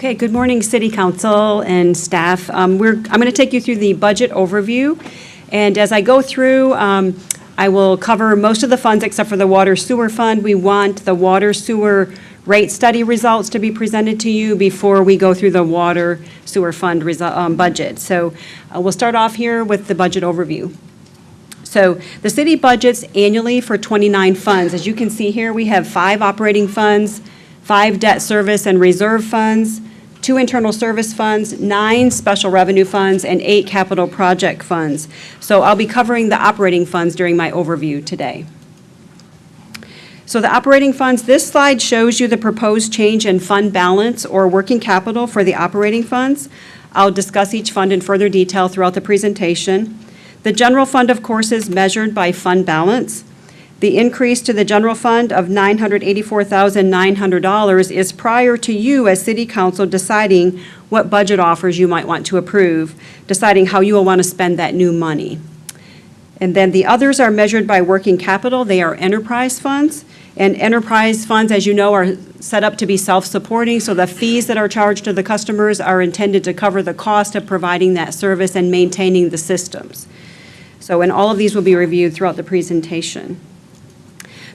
Okay, good morning, City Council and staff. I'm going to take you through the budget overview, and as I go through, I will cover most of the funds except for the Water Sewer Fund. We want the Water Sewer rate study results to be presented to you before we go through the Water Sewer Fund budget. So we'll start off here with the budget overview. So the city budgets annually for 29 funds. As you can see here, we have 5 operating funds, 5 debt service and reserve funds, 2 internal service funds, 9 special revenue funds, and 8 capital project funds. So I'll be covering the operating funds during my overview today. So the operating funds, this slide shows you the proposed change in fund balance or working capital for the operating funds. I'll discuss each fund in further detail throughout the presentation. The general fund, of course, is measured by fund balance. The increase to the general fund of $984,900 is prior to you as City Council deciding what budget offers you might want to approve, deciding how you will want to spend that new money. And then the others are measured by working capital. They are enterprise funds. And enterprise funds, as you know, are set up to be self-supporting, so the fees that are charged to the customers are intended to cover the cost of providing that service and maintaining the systems. So, and all of these will be reviewed throughout the presentation.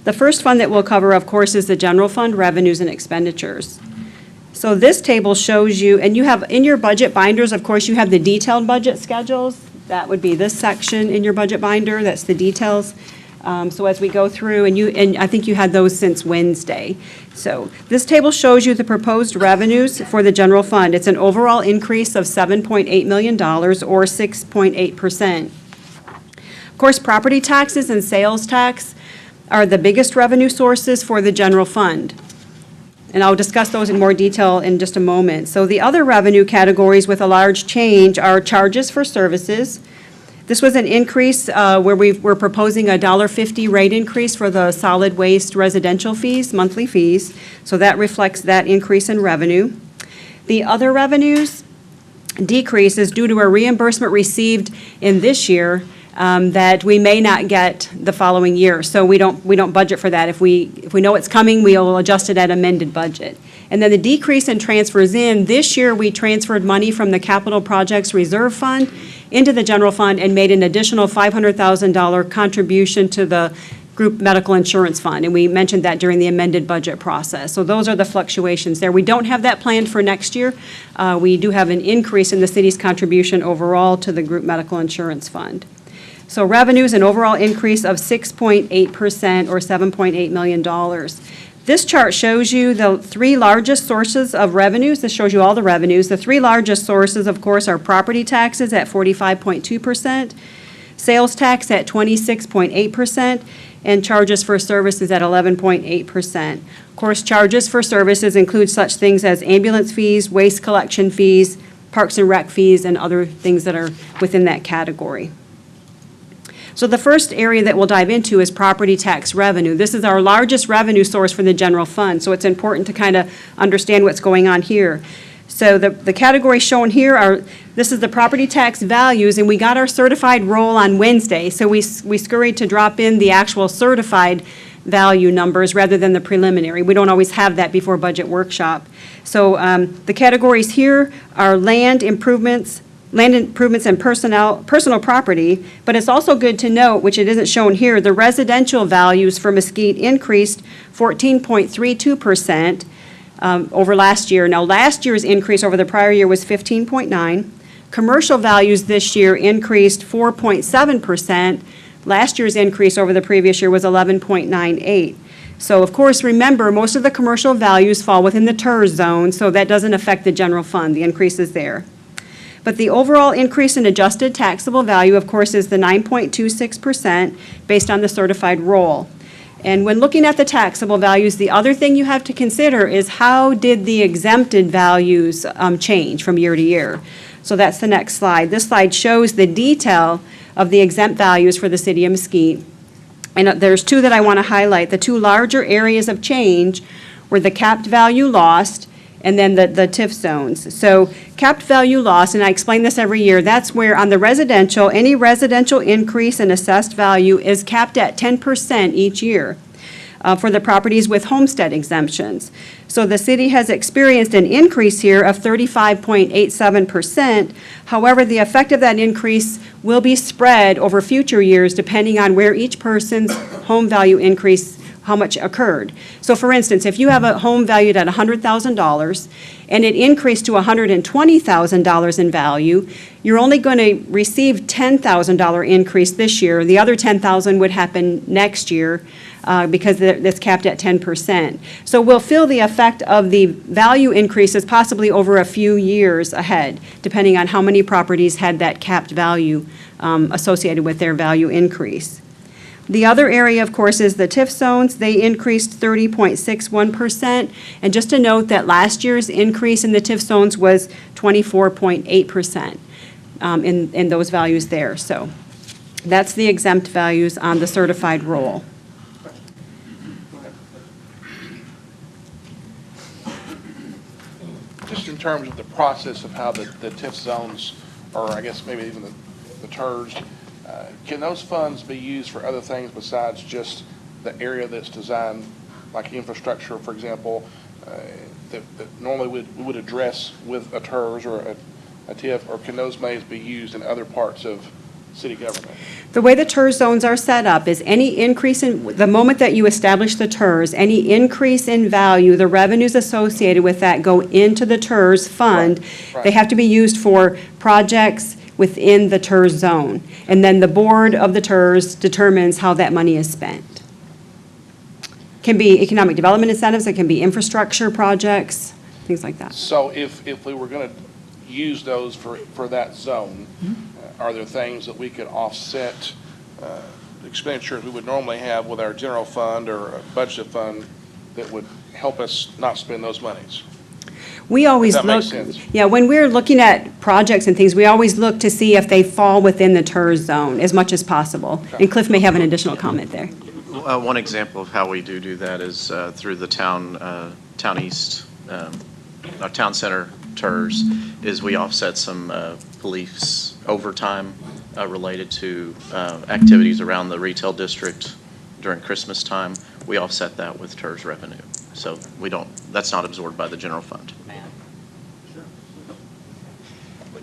The first fund that we'll cover, of course, is the general fund revenues and expenditures. So this table shows you, and you have in your budget binders, of course, you have the detailed budget schedules. That would be this section in your budget binder. That's the details. So as we go through, and I think you had those since Wednesday. So this table shows you the proposed revenues for the general fund. It's an overall increase of $7.8 million or 6.8%. Of course, property taxes and sales tax are the biggest revenue sources for the general fund. And I'll discuss those in more detail in just a moment. So the other revenue categories with a large change are charges for services. This was an increase where we're proposing a $1.50 rate increase for the solid waste residential fees, monthly fees. So that reflects that increase in revenue. The other revenues decrease is due to a reimbursement received in this year that we may not get the following year. So we don't budget for that. If we know it's coming, we'll adjust it at amended budget. And then the decrease in transfers in, this year we transferred money from the Capital Projects Reserve Fund into the general fund and made an additional $500,000 contribution to the Group Medical Insurance Fund. And we mentioned that during the amended budget process. So those are the fluctuations there. We don't have that planned for next year. We do have an increase in the city's contribution overall to the Group Medical Insurance Fund. So revenues, an overall increase of 6.8% or $7.8 million. This chart shows you the 3 largest sources of revenues. This shows you all the revenues. The 3 largest sources, of course, are property taxes at 45.2%, sales tax at 26.8%, and charges for services at 11.8%. Of course, charges for services include such things as ambulance fees, waste collection fees, parks and rec fees, and other things that are within that category. So the first area that we'll dive into is property tax revenue. This is our largest revenue source for the general fund, so it's important to kind of understand what's going on here. So the categories shown here this is the property tax values, and we got our certified roll on Wednesday, so we scurried to drop in the actual certified value numbers rather than the preliminary. We don't always have that before budget workshop. So the categories here are land improvements and personal property, but it's also good to note, which it isn't shown here, the residential values for Mesquite increased 14.32% over last year. Now, last year's increase over the prior year was 15.9%. Commercial values this year increased 4.7%. Last year's increase over the previous year was 11.98%. So, of course, remember, most of the commercial values fall within the TERS zone, so that doesn't affect the general fund. The increase is there. But the overall increase in adjusted taxable value, of course, is the 9.26% based on the certified roll. And when looking at the taxable values, the other thing you have to consider is how did the exempted values change from year to year. So that's the next slide. This slide shows the detail of the exempt values for the city of Mesquite. And there's 2 that I want to highlight. The 2 larger areas of change were the capped value lost and then the TIF zones. So capped value loss, and I explain this every year, that's where on the residential, any residential increase in assessed value is capped at 10% each year. for the properties with homestead exemptions. So the city has experienced an increase here of 35.87%. However, the effect of that increase will be spread over future years depending on where each person's home value increase, how much occurred. So for instance, if you have a home valued at $100,000 and it increased to $120,000 in value, you're only going to receive $10,000 increase this year. The other $10,000 would happen next year because that's capped at 10%. So we'll feel the effect of the value increases possibly over a few years ahead, depending on how many properties had that capped value associated with their value increase. The other area, of course, is the TIF zones. They increased 30.61%. And just to note that last year's increase in the TIF zones was 24.8% in those values there. So that's the exempt values on the certified roll. Just in terms of the process of how the TIF zones, or I guess maybe even the TERS, can those funds be used for other things besides just the area that's designed, like infrastructure, for example, that normally we would address with a TERS or a TIF, or can those monies be used in other parts of city government? The way the TERS zones are set up is any increase in, the moment that you establish the TERS, any increase in value, the revenues associated with that go into the TERS fund. Right. They have to be used for projects within the TERS zone. And then the board of the TERS determines how that money is spent. It can be economic development incentives, it can be infrastructure projects, things like that. So if we were going to use those for that zone, are there things that we could offset expenditures we would normally have with our general fund or a budget fund that would help us not spend those monies? We always Does that look, make sense? yeah, when we're looking at projects and things, we always look to see if they fall within the TERS zone as much as possible. And Cliff may have an additional comment there. One example of how we do that is through the town east, our town center TERS, is we offset some police overtime related to activities around the retail district during Christmas time. We offset that with TERS revenue. So we don't, that's not absorbed by the general fund.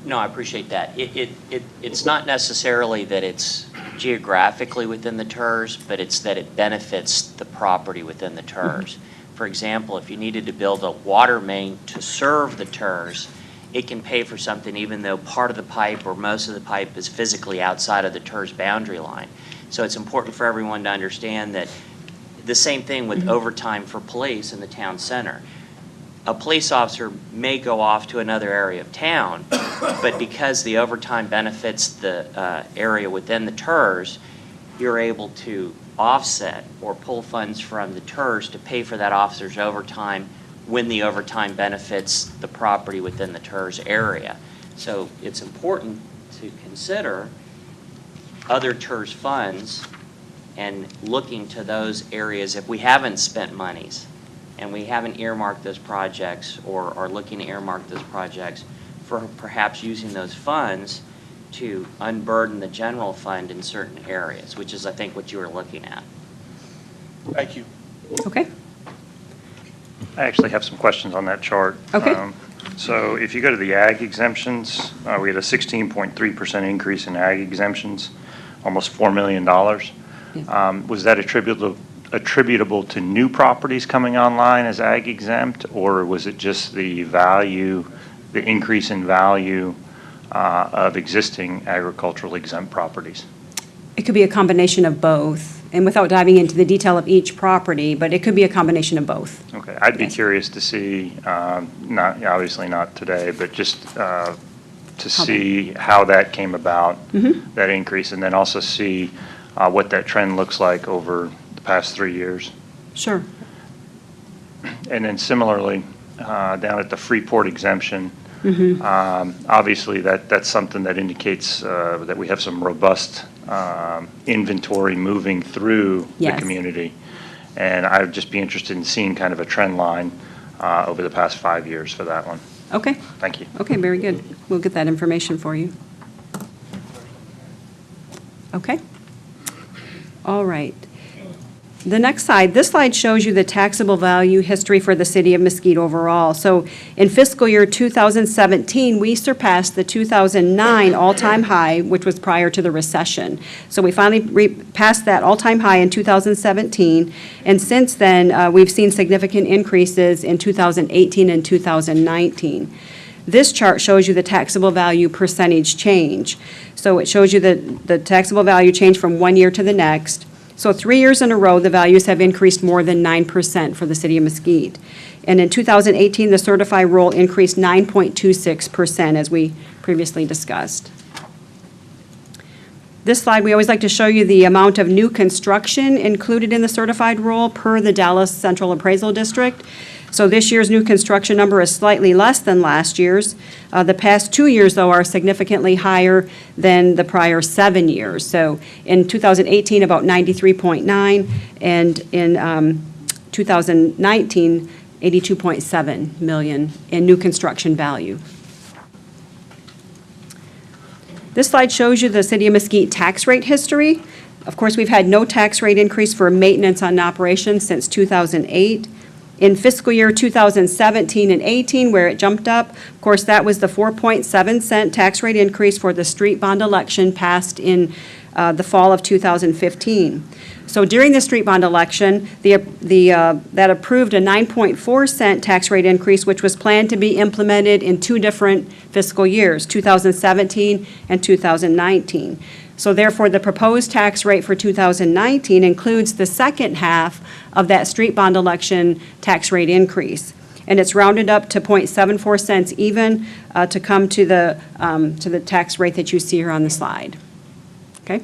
No, I appreciate that. It's not necessarily that it's geographically within the TERS, but it's that it benefits the property within the TERS. For example, if you needed to build a water main to serve the TERS, it can pay for something even though part of the pipe or most of the pipe is physically outside of the TERS boundary line. So it's important for everyone to understand that the same thing with overtime for police in the town center. A police officer may go off to another area of town, but because the overtime benefits the area within the TERS, you're able to offset or pull funds from the TERS to pay for that officer's overtime when the overtime benefits the property within the TERS area. So it's important to consider other TERS funds and looking to those areas if we haven't spent monies and we haven't earmarked those projects or are looking to earmark those projects for perhaps using those funds to unburden the general fund in certain areas, which is, I think, what you were looking at. Thank you. Okay. I actually have some questions on that chart. Okay. So if you go to the ag exemptions, we had a 16.3% increase in ag exemptions, almost $4 million. Was that attributable to new properties coming online as ag exempt, or was it just the value, the increase in value of existing agricultural exempt properties? It could be a combination of both, and without diving into the detail of each property, but it could be a combination of both. Okay, I'd be Yes. curious to see, obviously not today, but just to see how that came about, that increase, and then also see what that trend looks like over the past 3 years. Sure. And then similarly, down at the Freeport exemption, obviously that's something that indicates that we have some robust inventory moving through the Yes. community. And I would just be interested in seeing kind of a trend line over the past 5 years for that one. Okay. Thank you. Okay, very good. We'll get that information for you. Okay. All right. The next slide, this slide shows you the taxable value history for the city of Mesquite overall. So in fiscal year 2017, we surpassed the 2009 all-time high, which was prior to the recession. So we finally passed that all-time high in 2017, and since then, we've seen significant increases in 2018 and 2019. This chart shows you the taxable value percentage change. So it shows you the taxable value change from one year to the next. So 3 years in a row, the values have increased more than 9% for the city of Mesquite. And in 2018, the certified roll increased 9.26%, as we previously discussed. This slide, we always like to show you the amount of new construction included in the certified roll per the Dallas Central Appraisal District. So this year's new construction number is slightly less than last year's. The past 2 years, though, are significantly higher than the prior 7 years. So in 2018, about 93.9, and in 2019, 82.7 million in new construction value. This slide shows you the City of Mesquite tax rate history. Of course, we've had no tax rate increase for maintenance on operations since 2008. In fiscal year 2017 and 18, where it jumped up, of course, that was the 4.7-cent tax rate increase for the street bond election passed in the fall of 2015. So during the street bond election, that approved a 9.4-cent tax rate increase, which was planned to be implemented in 2 different fiscal years, 2017 and 2019. So therefore, the proposed tax rate for 2019 includes the second half of that street bond election tax rate increase. And it's rounded up to 0.74 cents even to come to the tax rate that you see here on the slide. Okay?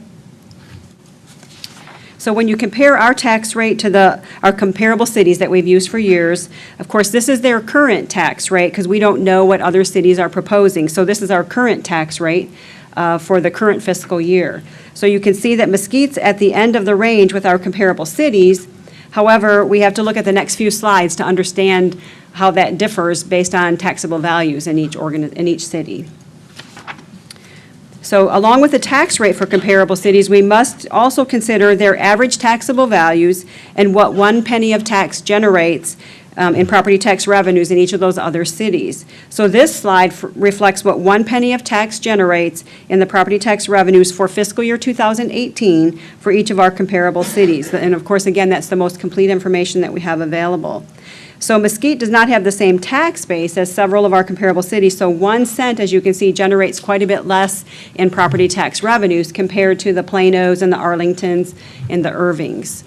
So when you compare our tax rate to our comparable cities that we've used for years, of course, this is their current tax rate because we don't know what other cities are proposing. So this is our current tax rate for the current fiscal year. So you can see that Mesquite's at the end of the range with our comparable cities. However, we have to look at the next few slides to understand how that differs based on taxable values in each city. So along with the tax rate for comparable cities, we must also consider their average taxable values and what 1 penny of tax generates in property tax revenues in each of those other cities. So this slide reflects what 1 penny of tax generates in the property tax revenues for fiscal year 2018 for each of our comparable cities. And of course, again, that's the most complete information that we have available. So Mesquite does not have the same tax base as several of our comparable cities, so 1 cent, as you can see, generates quite a bit less in property tax revenues compared to the Planos and the Arlingtons and the Irvings.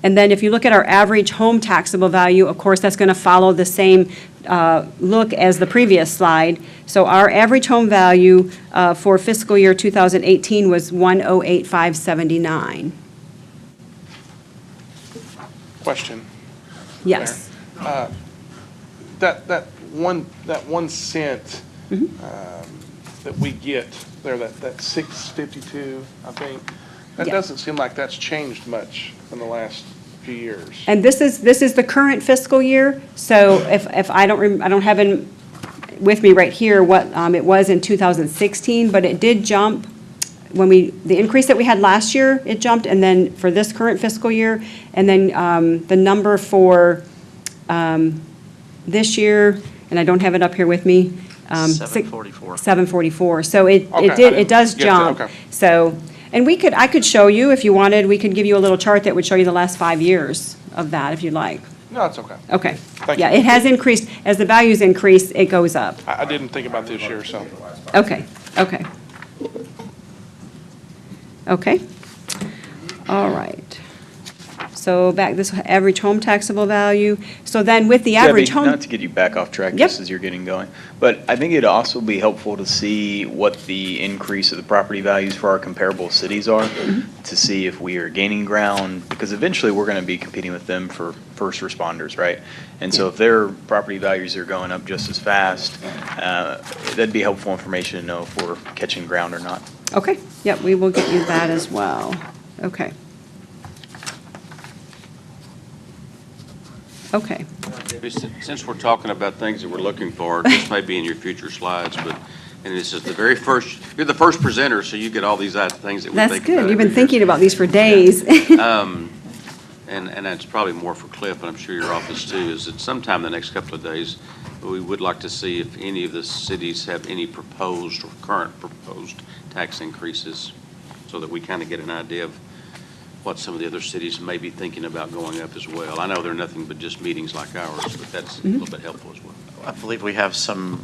And then if you look at our average home taxable value, of course, that's going to follow the same look as the previous slide. So our average home value for fiscal year 2018 was $108,579. Question. Yes. That 1 cent that we get there, that 6.52, I think, that Yeah. doesn't seem like that's changed much in the last few years. And this is the current fiscal year. So if I don't have it with me right here what it was in 2016, but it did jump when the increase that we had last year, it jumped, and then for this current fiscal year, and then the number for this year, and I don't have it up here with me. 744. 744. So it does get that, jump. okay. So, and I could show you if you wanted. We could give you a little chart that would show you the last 5 years of that if you'd like. No, it's okay. Okay. Thank Yeah, you. it has increased. As the values increase, it goes up. I didn't think about this year, so. Okay, okay. Okay. All right. So back this average home taxable value. So then with the average Debbie, home. not to get you back off track Yep. just as you're getting going, but I think it'd also be helpful to see what the increase of the property values for our comparable cities are, to see if we are gaining ground, because eventually we're going to be competing with them for first responders, right? And so if their property values are going up just as fast, that'd be helpful information to know if we're catching ground or not. Okay, yep, we will get you that as well. Okay. Okay, Since we're talking about things that we're looking for, this may be in your future slides, but And this is the very first, you're the first presenter, so you get all these things that we That's think about good. You've been every year. thinking about these for days. And that's probably more for Cliff, and I'm sure your office too, is that sometime in the next couple of days, we would like to see if any of the cities have any proposed or current proposed tax increases, so that we kind of get an idea of what some of the other cities may be thinking about going up as well. I know they're nothing but just meetings like ours, but that's a little bit helpful as well. I believe we have some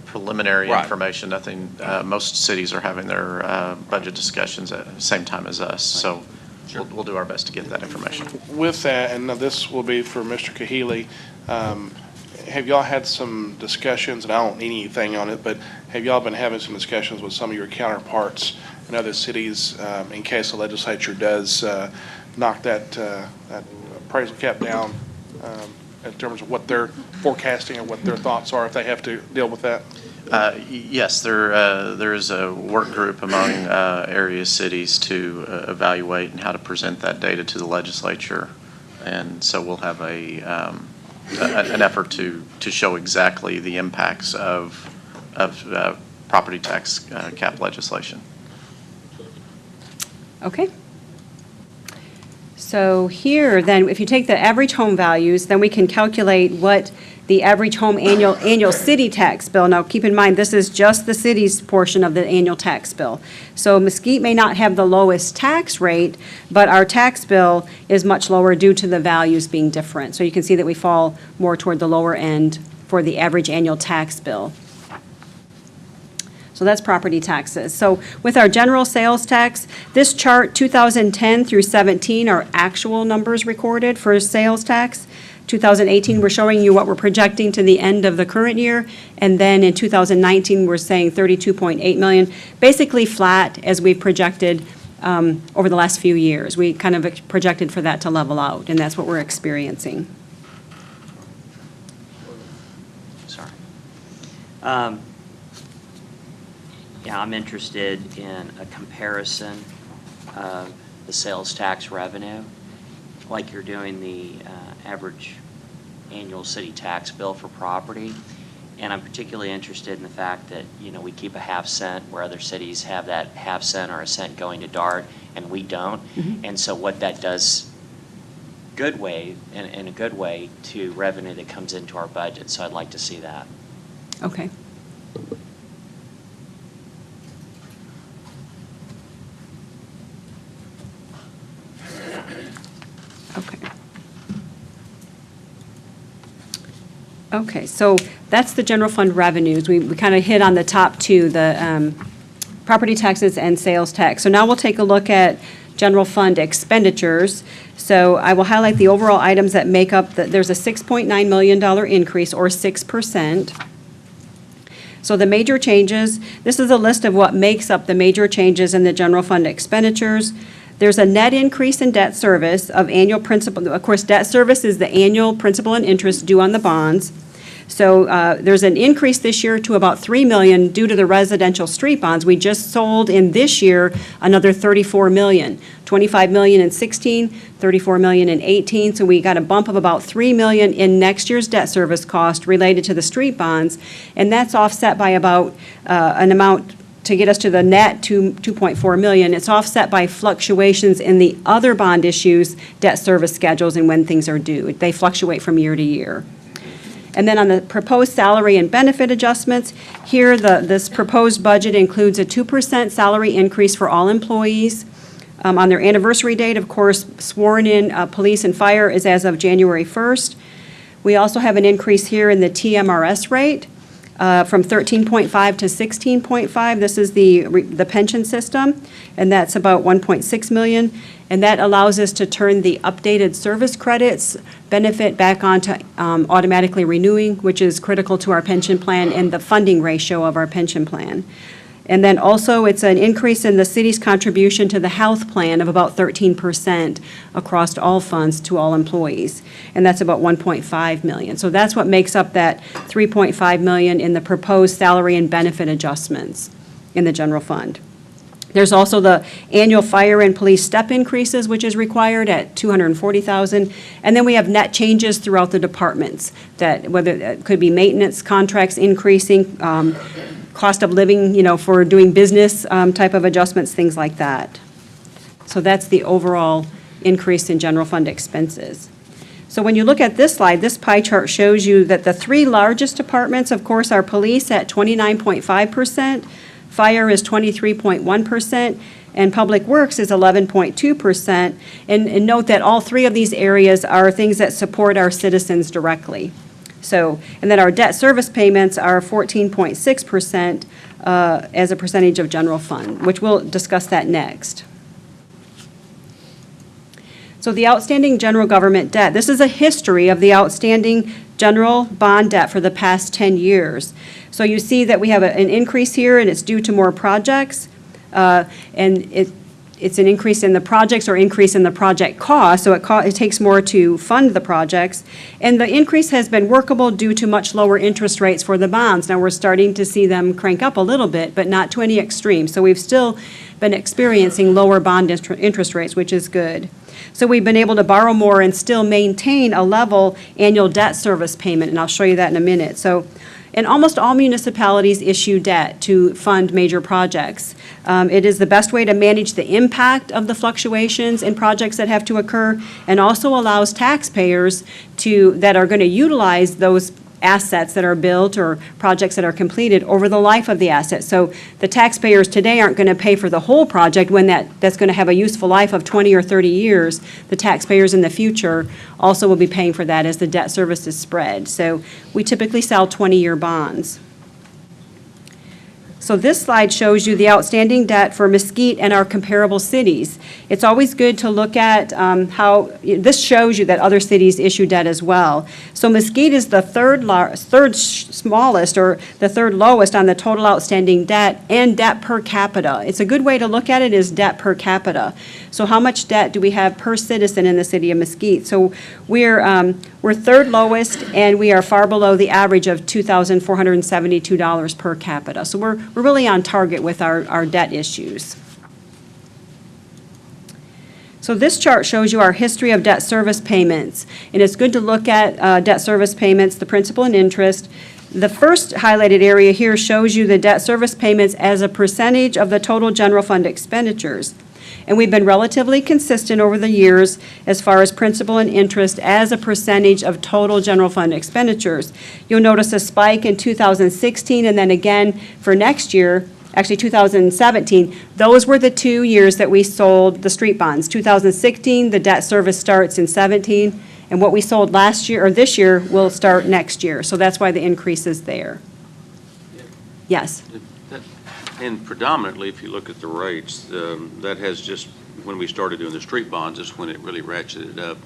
preliminary Right. information. Nothing, most cities are having their budget discussions at the same time as us, so we'll do our best to get that information. With that, and this will be for Mr. Kahili, have y'all had some discussions, and I don't need anything on it, but have y'all been having some discussions with some of your counterparts in other cities in case the legislature does knock that appraisal cap down in terms of what they're forecasting or what their thoughts are if they have to deal with that? Yes, there is a work group among area cities to evaluate and how to present that data to the legislature. And so we'll have an effort to show exactly the impacts of property tax cap legislation. Okay. So here, then, if you take the average home values, then we can calculate what the average home annual city tax bill. Now, keep in mind, this is just the city's portion of the annual tax bill. So Mesquite may not have the lowest tax rate, but our tax bill is much lower due to the values being different. So you can see that we fall more toward the lower end for the average annual tax bill. So that's property taxes. So with our general sales tax, this chart, 2010 through 17 are actual numbers recorded for sales tax. 2018, we're showing you what we're projecting to the end of the current year. And then in 2019, we're saying 32.8 million, basically flat as we've projected over the last few years. We kind of projected for that to level out, and that's what we're experiencing. Sorry. Yeah, I'm interested in a comparison of the sales tax revenue, like you're doing the average annual city tax bill for property. And I'm particularly interested in the fact that, you know, we keep a half cent where other cities have that half cent or a cent going to DART, and we don't. Mm-hmm. And so what that does in a good way to revenue that comes into our budget. So I'd like to see that. Okay. Okay. Okay, so that's the general fund revenues. We kind of hit on the top two, the property taxes and sales tax. So now we'll take a look at general fund expenditures. So I will highlight the overall items that make up, there's a $6.9 million increase, or 6%. So the major changes, this is a list of what makes up the major changes in the general fund expenditures. There's a net increase in debt service of annual principal. Of course, debt service is the annual principal and interest due on the bonds. So there's an increase this year to about $3 million due to the residential street bonds. We just sold in this year another $34 million, $25 million in 16, $34 million in 18. So we got a bump of about $3 million in next year's debt service cost related to the street bonds, and that's offset by about an amount to get us to the net $2.4 million. It's offset by fluctuations in the other bond issues, debt service schedules, and when things are due. They fluctuate from year to year. And then on the proposed salary and benefit adjustments, here this proposed budget includes a 2% salary increase for all employees. On their anniversary date, of course, sworn-in police and fire is as of January 1st. We also have an increase here in the TMRS rate. From 13.5 to 16.5. This is the pension system, and that's about 1.6 million. And that allows us to turn the updated service credits benefit back onto automatically renewing, which is critical to our pension plan and the funding ratio of our pension plan. And then also, it's an increase in the city's contribution to the health plan of about 13% across all funds to all employees. And that's about 1.5 million. So that's what makes up that 3.5 million in the proposed salary and benefit adjustments in the general fund. There's also the annual fire and police step increases, which is required at $240,000. And then we have net changes throughout the departments, that whether it could be maintenance contracts increasing, cost of living, for doing business type of adjustments, things like that. So that's the overall increase in general fund expenses. So when you look at this slide, this pie chart shows you that the three largest departments, of course, are police at 29.5%, fire is 23.1%, and public works is 11.2%. And note that all three of these areas are things that support our citizens directly. So, and then our debt service payments are 14.6% as a percentage of general fund, which we'll discuss that next. So the outstanding general government debt, this is a history of the outstanding general bond debt for the past 10 years. So you see that we have an increase here, and it's due to more projects, and it's an increase in the projects or increase in the project cost, so it takes more to fund the projects. And the increase has been workable due to much lower interest rates for the bonds. Now, we're starting to see them crank up a little bit, but not to any extreme. So we've still been experiencing lower bond interest rates, which is good. So we've been able to borrow more and still maintain a level annual debt service payment, and I'll show you that in a minute. So, and almost all municipalities issue debt to fund major projects. It is the best way to manage the impact of the fluctuations in projects that have to occur, and also allows taxpayers that are going to utilize those assets that are built or projects that are completed over the life of the asset. So the taxpayers today aren't going to pay for the whole project when that's going to have a useful life of 20 or 30 years. The taxpayers in the future also will be paying for that as the debt service is spread. So we typically sell 20-year bonds. So this slide shows you the outstanding debt for Mesquite and our comparable cities. It's always good to look at how, this shows you that other cities issue debt as well. So Mesquite is the third smallest or the third lowest on the total outstanding debt and debt per capita. It's a good way to look at it is debt per capita. So how much debt do we have per citizen in the city of Mesquite? So we're third lowest, and we are far below the average of $2,472 per capita. So we're really on target with our debt issues. So this chart shows you our history of debt service payments, and it's good to look at debt service payments, the principal and interest. The first highlighted area here shows you the debt service payments as a percentage of the total general fund expenditures. And we've been relatively consistent over the years as far as principal and interest as a percentage of total general fund expenditures. You'll notice a spike in 2016, and then again for next year, actually 2017, those were the 2 years that we sold the street bonds. 2016, the debt service starts in 17, and what we sold last year, or this year, will start next year. So that's why the increase is there. Yes? And predominantly, if you look at the rates, that has just, when we started doing the street bonds, is when it really ratcheted up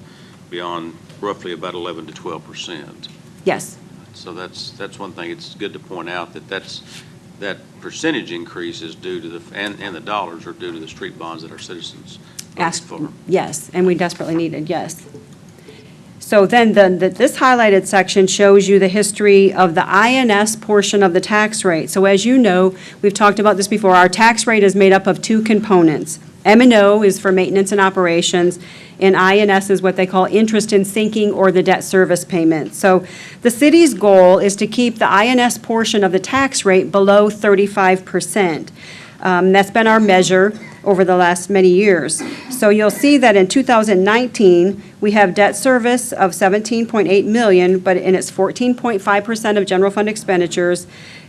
beyond roughly about 11 to 12%. Yes. So that's one thing. It's good to point out that percentage increase is due to and the dollars are due to the street bonds that our citizens asked for. Yes, and we desperately needed, yes. So then this highlighted section shows you the history of the INS portion of the tax rate. So as you know, we've talked about this before, our tax rate is made up of two components. M&O is for maintenance and operations, and INS is what they call interest in sinking or the debt service payment. So the city's goal is to keep the INS portion of the tax rate below 35%. That's been our measure over the last many years. So you'll see that in 2019, we have debt service of $17.8 million, and it's 14.5% of general fund expenditures,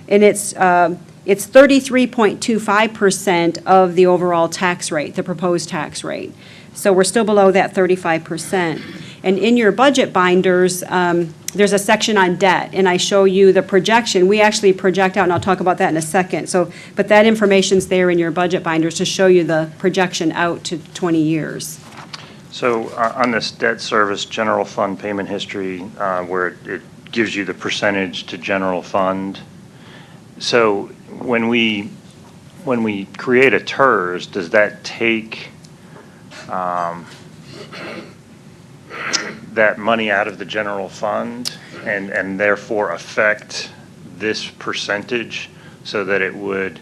and it's 33.25% of the overall tax rate, the proposed tax rate. So we're still below that 35%. And in your budget binders, there's a section on debt, and I show you the projection. We actually project out, and I'll talk about that in a second. So, but that information's there in your budget binders to show you the projection out to 20 years. So on this debt service general fund payment history, where it gives you the percentage to general fund, so when we create a TERS, does that take that money out of the general fund and therefore affect this percentage so that it would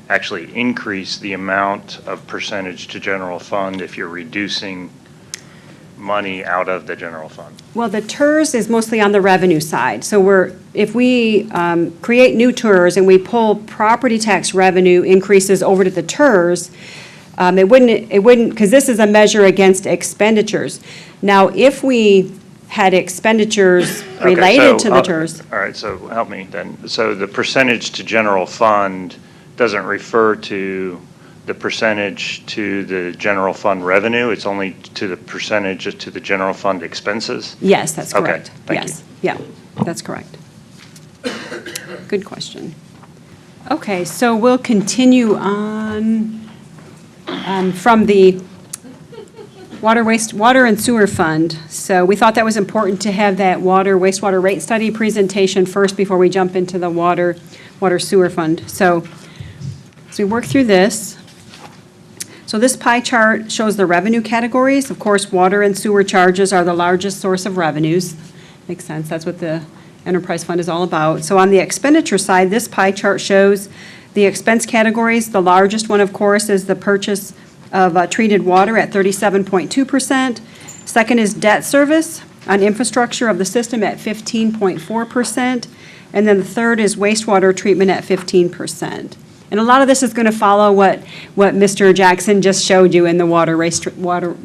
actually increase the amount of percentage to general fund if you're reducing money out of the general fund? Well, the TERS is mostly on the revenue side. So if we create new TERS and we pull property tax revenue increases over to the TERS, it wouldn't, because this is a measure against expenditures. Now, if we had expenditures Okay, related so, to the TERS. All right, so help me then. So the percentage to general fund doesn't refer to the percentage to the general fund revenue? It's only to the percentage to the general fund expenses? Yes, that's Okay, correct. thank Yes, yeah, that's correct. Good question. Okay, so we'll continue on from the water and sewer fund. So we thought that was important to have that wastewater rate study presentation first before we jump into the water sewer fund. So as we work through this, so this pie chart shows the revenue categories. Of course, water and sewer charges are the largest source of revenues. Makes sense, that's what the enterprise fund is all about. So on the expenditure side, this pie chart shows the expense categories. The largest one, of course, is the purchase of treated water at 37.2%. Second is debt service on infrastructure of the system at 15.4%. And then the third is wastewater treatment at 15%. And a lot of this is going to follow what Mr. Jackson just showed you in the wastewater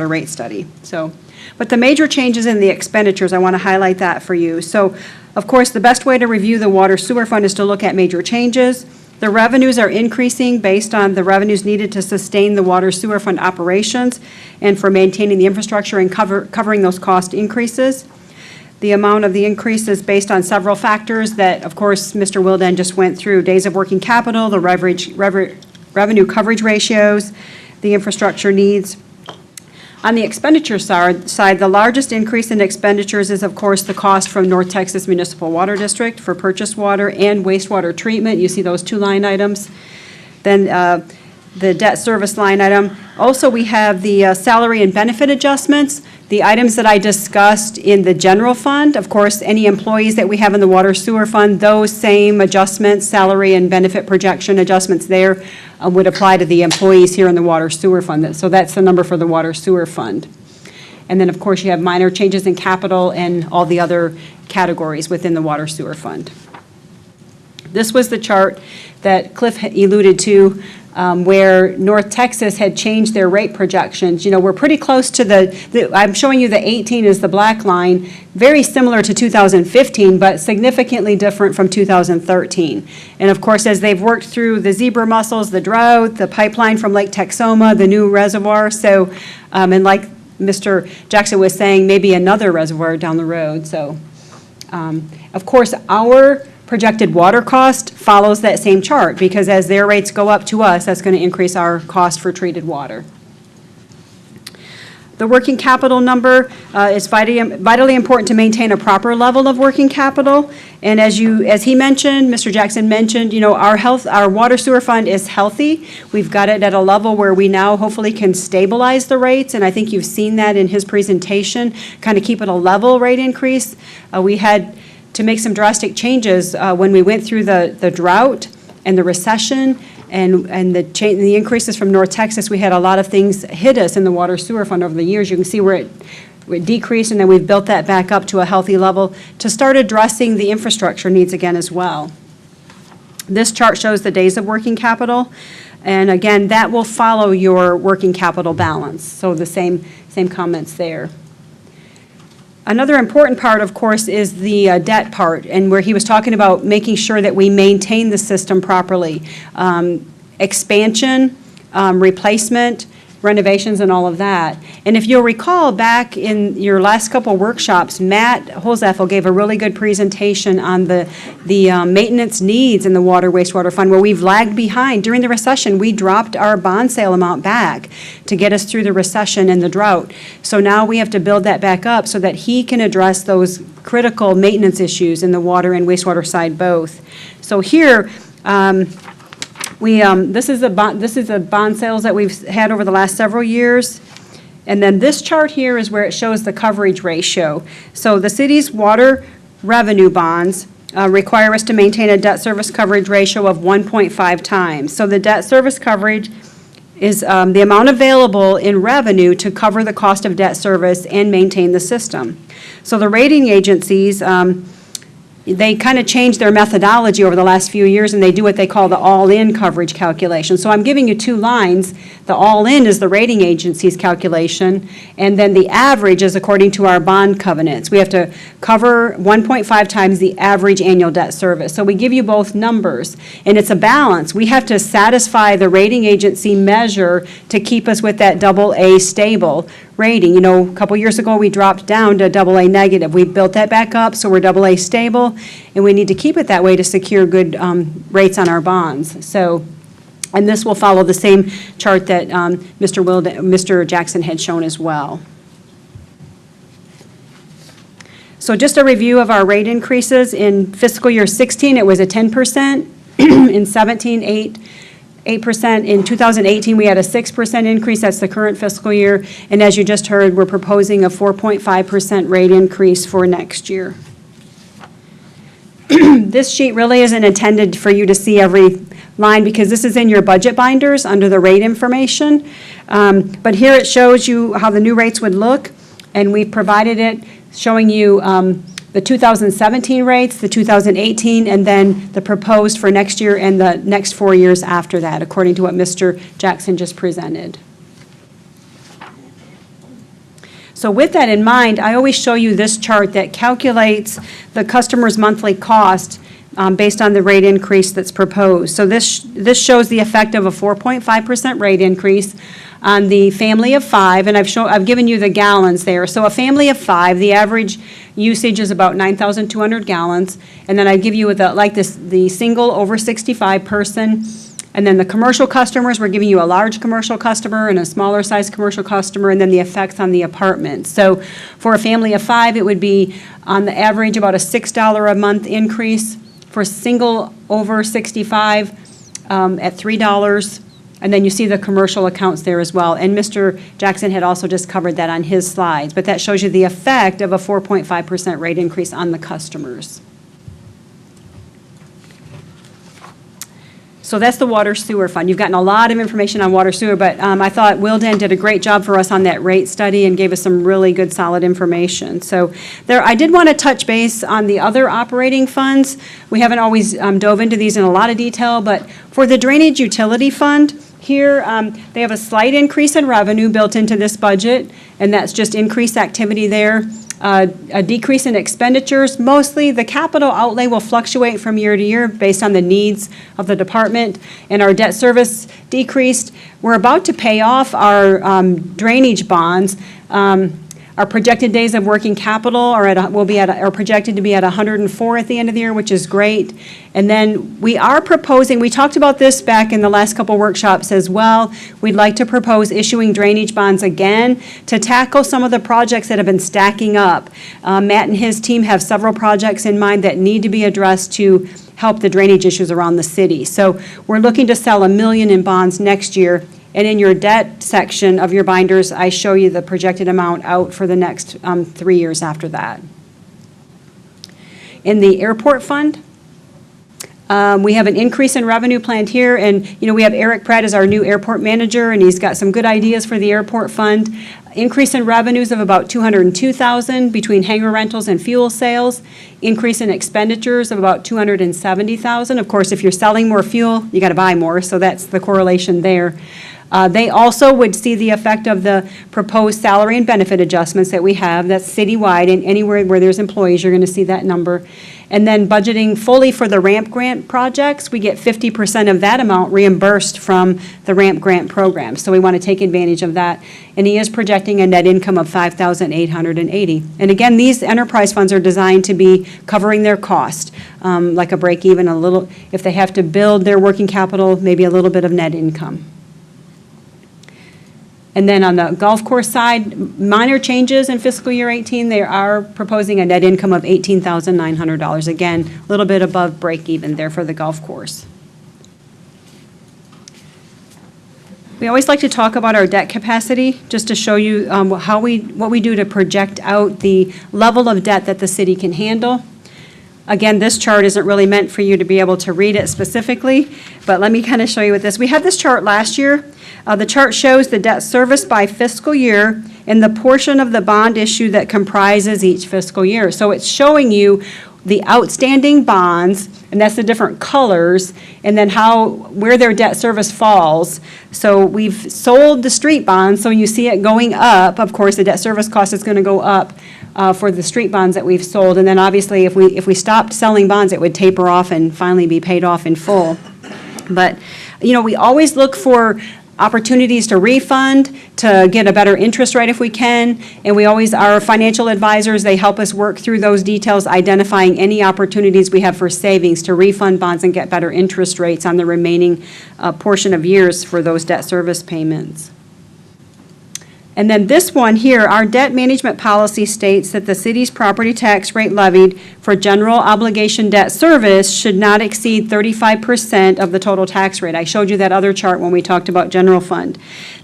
rate study. So, but the major changes in the expenditures, I want to highlight that for you. So, of course, the best way to review the water sewer fund is to look at major changes. The revenues are increasing based on the revenues needed to sustain the water sewer fund operations and for maintaining the infrastructure and covering those cost increases. The amount of the increase is based on several factors that, of course, Mr. Wilden just went through: days of working capital, the revenue coverage ratios, the infrastructure needs. On the expenditure side, the largest increase in expenditures is, of course, the cost from North Texas Municipal Water District for purchased water and wastewater treatment. You see those two line items. Then the debt service line item. Also, we have the salary and benefit adjustments, the items that I discussed in the general fund. Of course, any employees that we have in the water sewer fund, those same adjustments, salary and benefit projection adjustments there would apply to the employees here in the water sewer fund. So that's the number for the water sewer fund. And then, of course, you have minor changes in capital and all the other categories within the water sewer fund. This was the chart that Cliff alluded to, where North Texas had changed their rate projections. You know, we're pretty close to I'm showing you the 18 is the black line, very similar to 2015, but significantly different from 2013. And of course, as they've worked through the zebra mussels, the drought, the pipeline from Lake Texoma, the new reservoir, so, and like Mr. Jackson was saying, maybe another reservoir down the road. So, of course, our projected water cost follows that same chart, because as their rates go up to us, that's going to increase our cost for treated water. The working capital number is vitally important to maintain a proper level of working capital. And as he mentioned, Mr. Jackson mentioned, you know, our water sewer fund is healthy. We've got it at a level where we now hopefully can stabilize the rates, and I think you've seen that in his presentation, kind of keep it a level rate increase. We had to make some drastic changes when we went through the drought and the recession and the increases from North Texas. We had a lot of things hit us in the water sewer fund over the years. You can see where it decreased, and then we've built that back up to a healthy level to start addressing the infrastructure needs again as well. This chart shows the days of working capital, and again, that will follow your working capital balance. So the same comments there. Another important part, of course, is the debt part, and where he was talking about making sure that we maintain the system properly. Expansion, replacement, renovations, and all of that. And if you'll recall, back in your last couple workshops, Matt Holzapfel gave a really good presentation on the maintenance needs in the water wastewater fund, where we've lagged behind. During the recession, we dropped our bond sale amount back to get us through the recession and the drought. So now we have to build that back up so that he can address those critical maintenance issues in the water and wastewater side both. So here, this is the bond sales that we've had over the last several years. And then this chart here is where it shows the coverage ratio. So the city's water revenue bonds require us to maintain a debt service coverage ratio of 1.5 times. So the debt service coverage is the amount available in revenue to cover the cost of debt service and maintain the system. So the rating agencies, they kind of changed their methodology over the last few years, and they do what they call the all-in coverage calculation. So I'm giving you two lines. The all-in is the rating agency's calculation, and then the average is according to our bond covenants. We have to cover 1.5 times the average annual debt service. So we give you both numbers, and it's a balance. We have to satisfy the rating agency measure to keep us with that AA stable rating. You know, a couple years ago, we dropped down to AA negative. We built that back up, so we're AA stable, and we need to keep it that way to secure good rates on our bonds. So, and this will follow the same chart that Mr. Jackson had shown as well. So just a review of our rate increases. In fiscal year 16, it was a 10%. In 17, 8%. In 2018, we had a 6% increase. That's the current fiscal year. And as you just heard, we're proposing a 4.5% rate increase for next year. This sheet really isn't intended for you to see every line because this is in your budget binders under the rate information. But here it shows you how the new rates would look, and we've provided it showing you the 2017 rates, the 2018, and then the proposed for next year and the next 4 years after that, according to what Mr. Jackson just presented. So with that in mind, I always show you this chart that calculates the customer's monthly cost based on the rate increase that's proposed. So this shows the effect of a 4.5% rate increase on the family of 5, and I've given you the gallons there. So a family of 5, the average usage is about 9,200 gallons, and then I give you the single over 65 person, and then the commercial customers, we're giving you a large commercial customer and a smaller size commercial customer, and then the effects on the apartments. So for a family of 5, it would be on the average about a $6 a month increase. For single over 65 at $3. And then you see the commercial accounts there as well. And Mr. Jackson had also just covered that on his slides. But that shows you the effect of a 4.5% rate increase on the customers. So that's the water sewer fund. You've gotten a lot of information on water sewer, but I thought Wildan did a great job for us on that rate study and gave us some really good solid information. So there, I did want to touch base on the other operating funds. We haven't always dove into these in a lot of detail, but for the drainage utility fund, here, they have a slight increase in revenue built into this budget, and that's just increased activity there. A decrease in expenditures. Mostly, the capital outlay will fluctuate from year to year based on the needs of the department, and our debt service decreased. We're about to pay off our drainage bonds. Our projected days of working capital are projected to be at 104 at the end of the year, which is great. And then we are proposing, we talked about this back in the last couple workshops as well. We'd like to propose issuing drainage bonds again to tackle some of the projects that have been stacking up. Matt and his team have several projects in mind that need to be addressed to help the drainage issues around the city. So we're looking to sell $1 million in bonds next year. And in your debt section of your binders, I show you the projected amount out for the next 3 years after that. In the airport fund, we have an increase in revenue planned here, and we have Eric Pratt as our new airport manager, and he's got some good ideas for the airport fund. Increase in revenues of about $202,000 between hangar rentals and fuel sales. Increase in expenditures of about $270,000. Of course, if you're selling more fuel, you got to buy more, so that's the correlation there. They also would see the effect of the proposed salary and benefit adjustments that we have. That's citywide, and anywhere where there's employees, you're going to see that number. And then budgeting fully for the RAMP grant projects, we get 50% of that amount reimbursed from the RAMP grant program. So we want to take advantage of that. And he is projecting a net income of $5,880. And again, these enterprise funds are designed to be covering their cost, like a break even, a little, if they have to build their working capital, maybe a little bit of net income. And then on the golf course side, minor changes in fiscal year 18. They are proposing a net income of $18,900. Again, a little bit above break even there for the golf course. We always like to talk about our debt capacity, just to show you what we do to project out the level of debt that the city can handle. Again, this chart isn't really meant for you to be able to read it specifically, but let me kind of show you with this. We had this chart last year. The chart shows the debt service by fiscal year and the portion of the bond issue that comprises each fiscal year. So it's showing you the outstanding bonds, and that's the different colors, and then where their debt service falls. So we've sold the street bonds, so you see it going up. Of course, the debt service cost is going to go up for the street bonds that we've sold. And then obviously, if we stopped selling bonds, it would taper off and finally be paid off in full. But, we always look for opportunities to refund, to get a better interest rate if we can, and our financial advisors, they help us work through those details, identifying any opportunities we have for savings to refund bonds and get better interest rates on the remaining portion of years for those debt service payments. And then this one here, our debt management policy states that the city's property tax rate levied for general obligation debt service should not exceed 35% of the total tax rate. I showed you that other chart when we talked about general fund.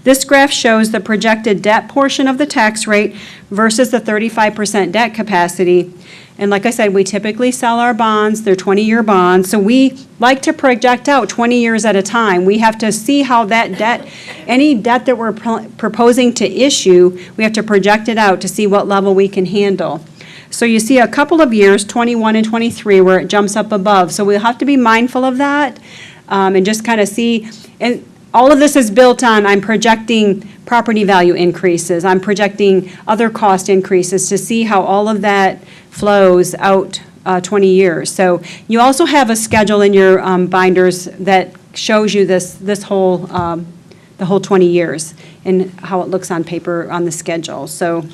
This graph shows the projected debt portion of the tax rate versus the 35% debt capacity. And like I said, we typically sell our bonds, they're 20-year bonds, so we like to project out 20 years at a time. We have to see how that debt, any debt that we're proposing to issue, we have to project it out to see what level we can handle. So you see a couple of years, 21 and 23, where it jumps up above. So we'll have to be mindful of that and just kind of see. And all of this is built on, I'm projecting property value increases, I'm projecting other cost increases to see how all of that flows out 20 years. So you also have a schedule in your binders that shows you the whole 20 years and how it looks on paper on the schedule. So,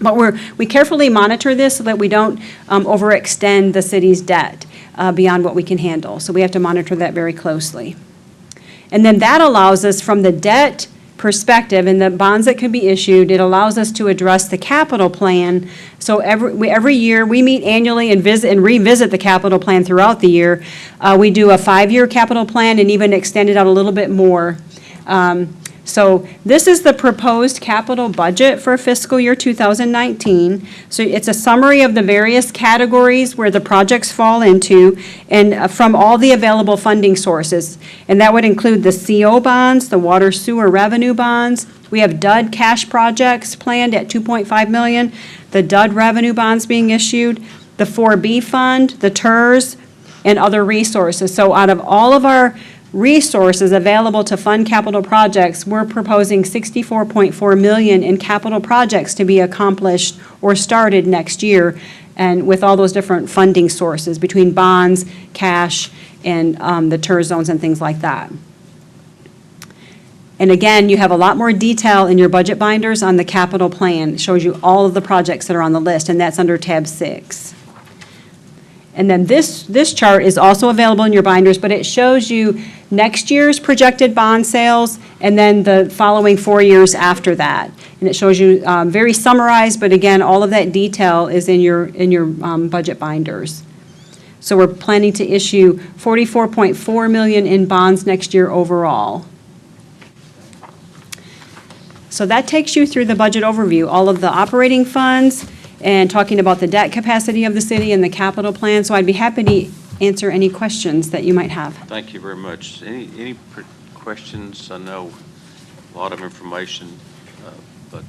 but we carefully monitor this so that we don't overextend the city's debt beyond what we can handle. So we have to monitor that very closely. And then that allows us, from the debt perspective and the bonds that can be issued, it allows us to address the capital plan. So every year, we meet annually and revisit the capital plan throughout the year. We do a 5-year capital plan and even extend it out a little bit more. So this is the proposed capital budget for fiscal year 2019. So it's a summary of the various categories where the projects fall into and from all the available funding sources. And that would include the CO bonds, the water sewer revenue bonds. We have DUD cash projects planned at $2.5 million, the DUD revenue bonds being issued, the 4B fund, the TERS, and other resources. So out of all of our resources available to fund capital projects, we're proposing $64.4 million in capital projects to be accomplished or started next year, and with all those different funding sources between bonds, cash, and the TER zones and things like that. And again, you have a lot more detail in your budget binders on the capital plan. It shows you all of the projects that are on the list, and that's under tab 6. And then this chart is also available in your binders, but it shows you next year's projected bond sales and then the following 4 years after that. And it shows you very summarized, but again, all of that detail is in your budget binders. So we're planning to issue $44.4 million in bonds next year overall. So that takes you through the budget overview, all of the operating funds, and talking about the debt capacity of the city and the capital plan. So I'd be happy to answer any questions that you might have. Thank you very much. Any questions? I know a lot of information, but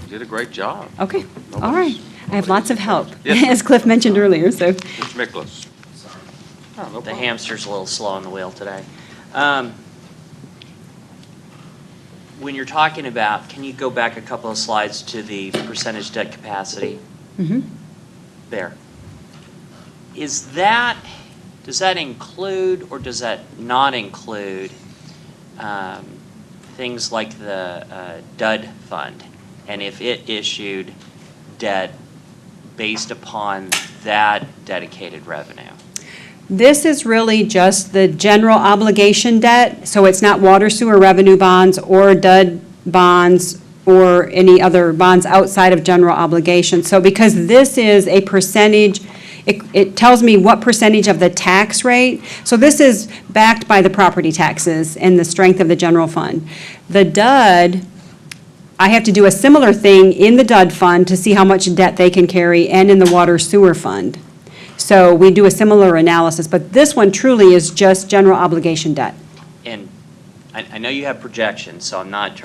you did a great job. Okay, all right. I have lots of help, Yes. as Cliff mentioned earlier, so. Mr. Miklas. Oh, no The problem. hamster's a little slow on the wheel today. When you're talking about, can you go back a couple of slides to the percentage debt capacity? There. Does that include or does that not include things like the DUD fund? And if it issued debt based upon that dedicated revenue? This is really just the general obligation debt, so it's not water sewer revenue bonds or DUD bonds or any other bonds outside of general obligation. So because this is a percentage, it tells me what percentage of the tax rate. So this is backed by the property taxes and the strength of the general fund. The DUD, I have to do a similar thing in the DUD fund to see how much debt they can carry and in the water sewer fund. So we do a similar analysis, but this one truly is just general obligation debt. And I know you have projections, so I'm not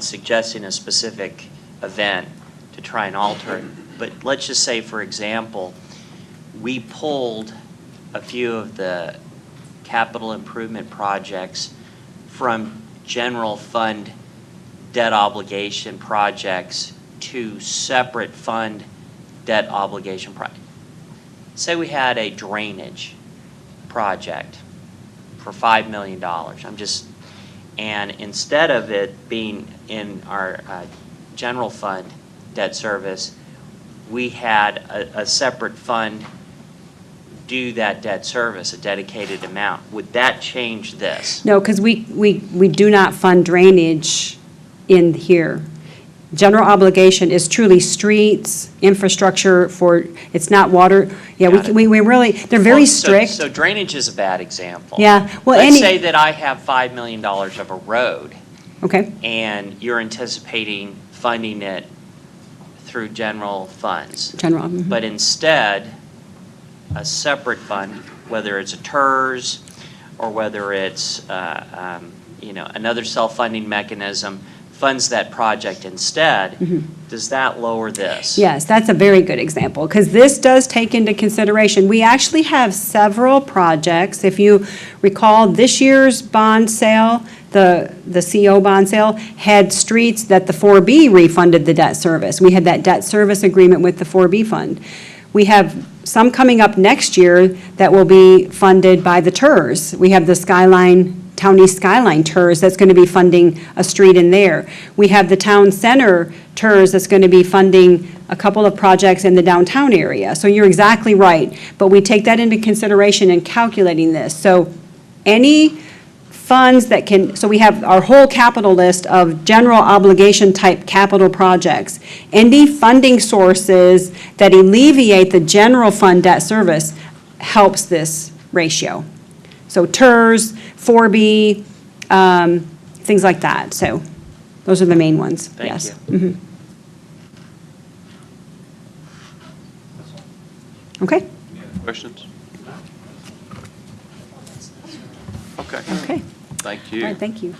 suggesting a specific event to try and alter it. But let's just say, for example, we pulled a few of the capital improvement projects from general fund debt obligation projects to separate fund debt obligation projects. Say we had a drainage project for $5 million. And instead of it being in our general fund debt service, we had a separate fund do that debt service, a dedicated amount. Would that change this? No, because we do not fund drainage in here. General obligation is truly streets, infrastructure for, it's not water. Yeah, Got it. we really, they're very Well, so- strict. So drainage is a bad example. Yeah, well, Let's say that I have $5 million of a road, Okay, and you're anticipating funding it through general funds. general. Mhm. But instead, a separate fund, whether it's a TERS or whether it's, another self-funding mechanism, funds that project instead, does that lower this? Yes, that's a very good example, because this does take into consideration, we actually have several projects. If you recall, this year's bond sale, the CO bond sale, had streets that the 4B refunded the debt service. We had that debt service agreement with the 4B fund. We have some coming up next year that will be funded by the TERS. We have the Town East Skyline TERS that's going to be funding a street in there. We have the Town Center TERS that's going to be funding a couple of projects in the downtown area. So you're exactly right, but we take that into consideration in calculating this. So any funds that can, so we have our whole capital list of general obligation type capital projects. Any funding sources that alleviate the general fund debt service helps this ratio. So TERS, 4B, things like that. So those are the main ones, Thank yes. you. Mhm. Okay, Questions? Okay, okay. thank All you. right, thank you.